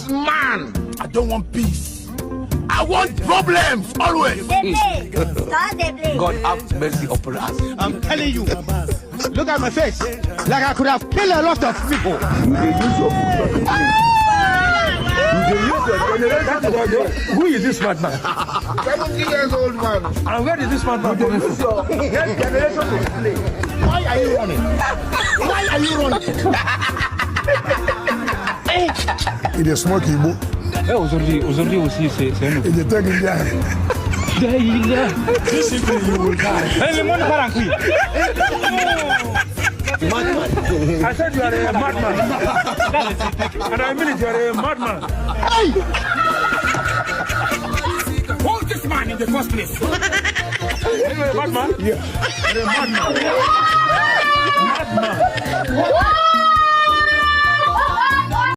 man. I don't want peace. I want problems always. God have mercy upon us. I'm telling you. Look at my face. Like I could have killed a lot of people. Who is this madman? 70 years old man. And where is this madman coming from? Why are you running? Why are you running? Il est small qui beau. Aujourd'hui aussi, c'est nous. Il est très bien. Discipline, you will die. Hey, le monde part en couille. I said you are a madman. And I mean it, you are a madman. Hey! Hold this man in the first place. You are a madman? Yeah. You are a madman. Madman.